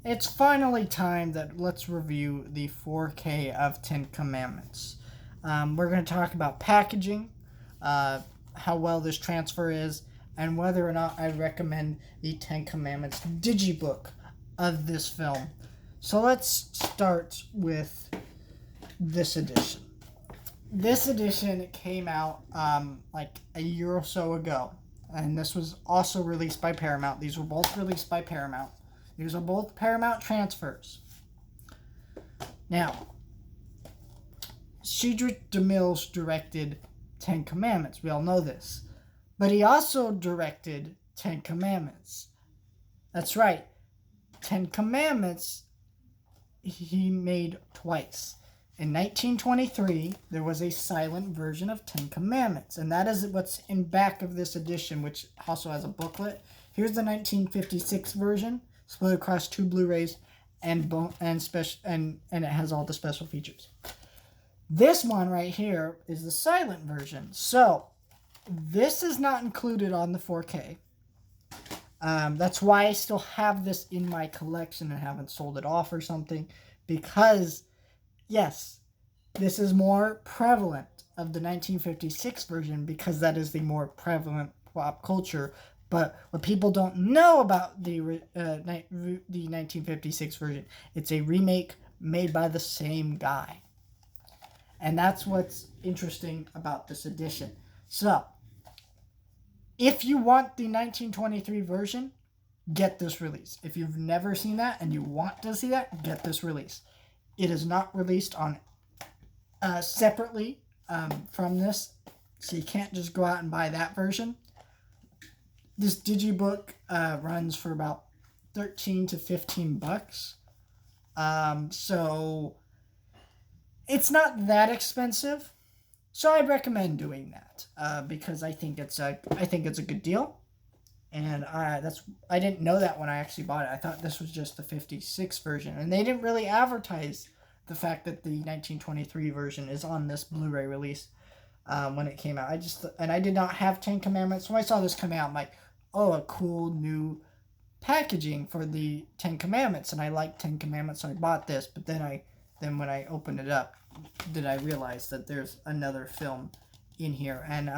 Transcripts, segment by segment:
It's finally time that let's review the 4K of Ten Commandments. We're going to talk about packaging, how well this transfer is, and whether or not I recommend the Ten Commandments digibook of this film. So let's start with this edition. This edition came out like a year or so ago, and this was also released by Paramount. These were both released by Paramount. These are both Paramount transfers. Now, Cedric DeMille directed Ten Commandments. We all know this. But he also directed Ten Commandments. That's right. Ten Commandments he made twice. In 1923, there was a silent version of Ten Commandments, and that is what's in back of this edition, which also has a booklet. Here's the 1956 version, split across 2 Blu-rays, and it has all the special features. This one right here is the silent version. So, this is not included on the 4K. That's why I still have this in my collection and haven't sold it off or something, because yes, this is more prevalent of the 1956 version because that is the more prevalent pop culture. But what people don't know about the 1956 version, it's a remake made by the same guy. And that's what's interesting about this edition. So, if you want the 1923 version, get this release. If you've never seen that and you want to see that, get this release. It is not released on separately from this, so you can't just go out and buy that version. This digibook runs for about $13 to $15. So it's not that expensive. So I'd recommend doing that because I think it's a good deal. And I didn't know that when I actually bought it. I thought this was just the 56 version. And they didn't really advertise the fact that the 1923 version is on this Blu-ray release when it came out. I did not have Ten Commandments. So when I saw this come out, I'm like, oh, a cool new packaging for the Ten Commandments. And I like Ten Commandments, so I bought this. But then when I opened it up, did I realize that there's another film in here. And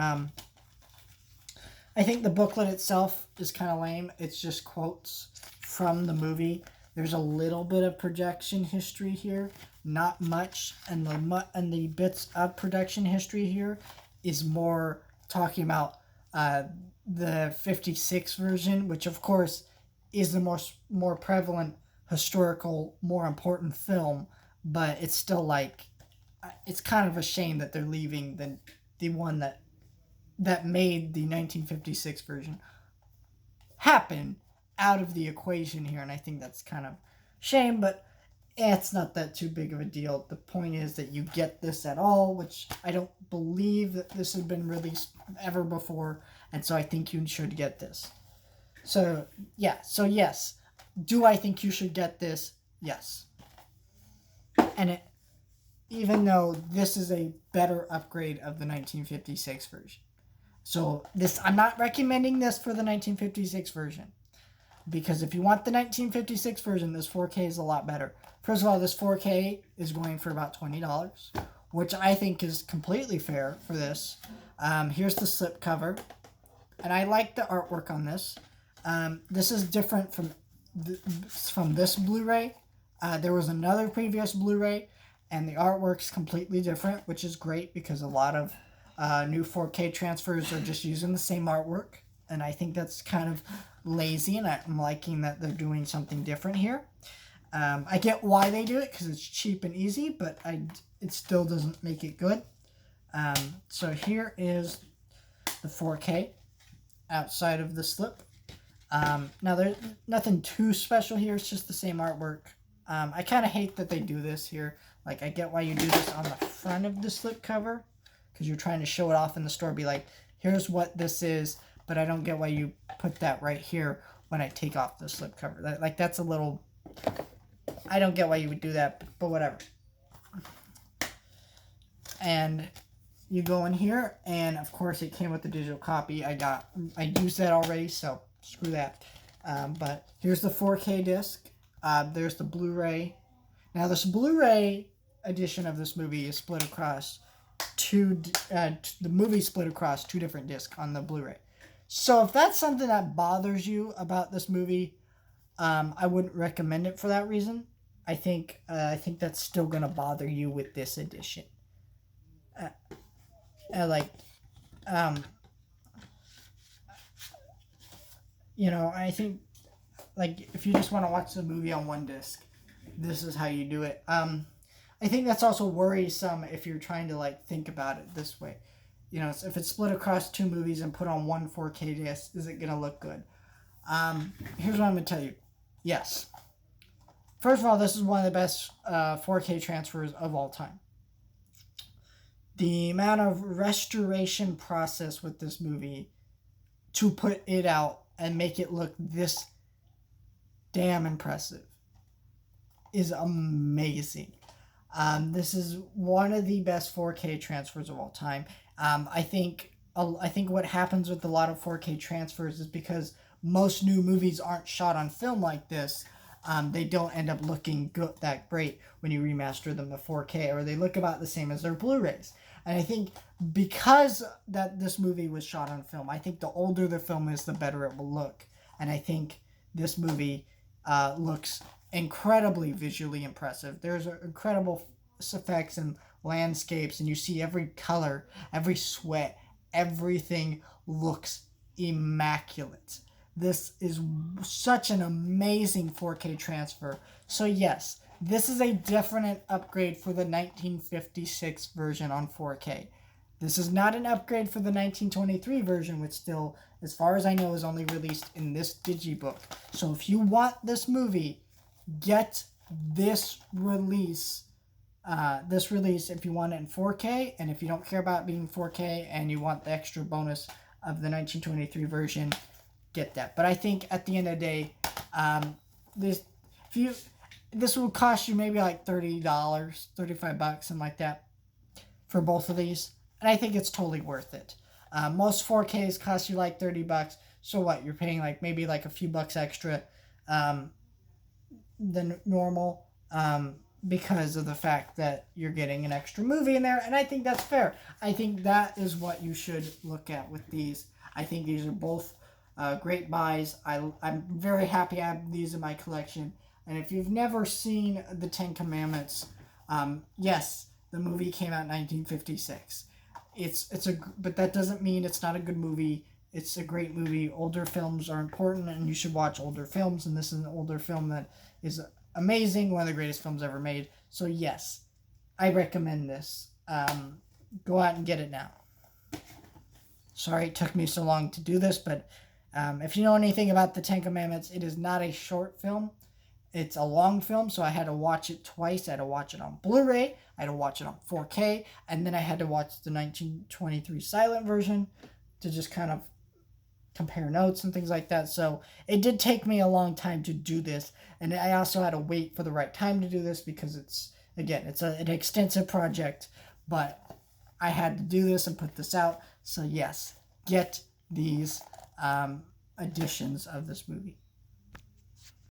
I think the booklet itself is kind of lame. It's just quotes from the movie. There's a little bit of production history here, not much, and the bits of production history here is more talking about the 56 version, which of course is the more prevalent, historical, more important film, but it's still like, it's kind of a shame that they're leaving the one that made the 1956 version happen out of the equation here, and I think that's kind of shame, but it's not that too big of a deal. The point is that you get this at all, which I don't believe that this has been released ever before, and so I think you should get this. So yes. Do I think you should get this? Yes. And even though this is a better upgrade of the 1956 version. So I'm not recommending this for the 1956 version. Because if you want the 1956 version, this 4K is a lot better. First of all, this 4K is going for about $20, which I think is completely fair for this. Here's the slipcover. And I like the artwork on this. This is different from this Blu-ray. There was another previous Blu-ray, and the artwork's completely different, which is great because a lot of new 4K transfers are just using the same artwork. And I think that's kind of lazy, and I'm liking that they're doing something different here. I get why they do it, because it's cheap and easy, but it still doesn't make it good. So here is the 4K outside of the slip. Now, there's nothing too special here. It's just the same artwork. I kind of hate that they do this here. Like, I get why you do this on the front of the slip cover, because you're trying to show it off in the store. Be like, here's what this is. But I don't get why you put that right here when I take off the slipcover. That's a little... I don't get why you would do that, but whatever. And you go in here, and of course it came with the digital copy. I used that already, so screw that. But here's the 4K disc. There's the Blu-ray. Now, this Blu-ray edition of this movie is split across the movie split across two different discs on the Blu-ray. So if that's something that bothers you about this movie, I wouldn't recommend it for that reason. I think that's still gonna bother you with this edition. Like, I think like if you just want to watch the movie on one disc, this is how you do it. I think that's also worrisome if you're trying to like think about it this way. If it's split across two movies and put on one 4K disc, is it gonna look good? Here's what I'm gonna tell you. Yes. First of all, this is one of the best 4K transfers of all time. The amount of restoration process with this movie to put it out and make it look this damn impressive is amazing. This is one of the best 4K transfers of all time. I think what happens with a lot of 4K transfers is because most new movies aren't shot on film like this. They don't end up looking that great when you remaster them to 4K, or they look about the same as their Blu-rays. And I think because that this movie was shot on film, I think the older the film is, the better it will look. And I think this movie looks incredibly visually impressive. There's incredible effects and landscapes, and you see every color, every sweat, everything looks immaculate. This is such an amazing 4K transfer. So yes, this is a definite upgrade for the 1956 version on 4K. This is not an upgrade for the 1923 version, which still, as far as I know, is only released in this digibook. So if you want this movie, get this release. If you want it in 4K, and if you don't care about being 4K and you want the extra bonus of the 1923 version, get that. But I think at the end of the day, this will cost you maybe like $30, $35, something like that, for both of these, and I think it's totally worth it. Most 4Ks cost you like $30, so what? You're paying like maybe like a few bucks extra than normal, because of the fact that you're getting an extra movie in there, and I think that's fair. I think that is what you should look at with these. I think these are both great buys. I'm very happy I have these in my collection. And if you've never seen The Ten Commandments, yes, the movie came out in 1956. But that doesn't mean it's not a good movie. It's a great movie. Older films are important, and you should watch older films. And this is an older film that is amazing, one of the greatest films ever made. So yes, I recommend this. Go out and get it now. Sorry it took me so long to do this, but if you know anything about The Ten Commandments, it is not a short film. It's a long film, so I had to watch it twice. I had to watch it on Blu-ray, I had to watch it on 4K, and then I had to watch the 1923 silent version to just kind of compare notes and things like that. So it did take me a long time to do this, and I also had to wait for the right time to do this because it's an extensive project, but I had to do this and put this out. So yes, get these editions of this movie.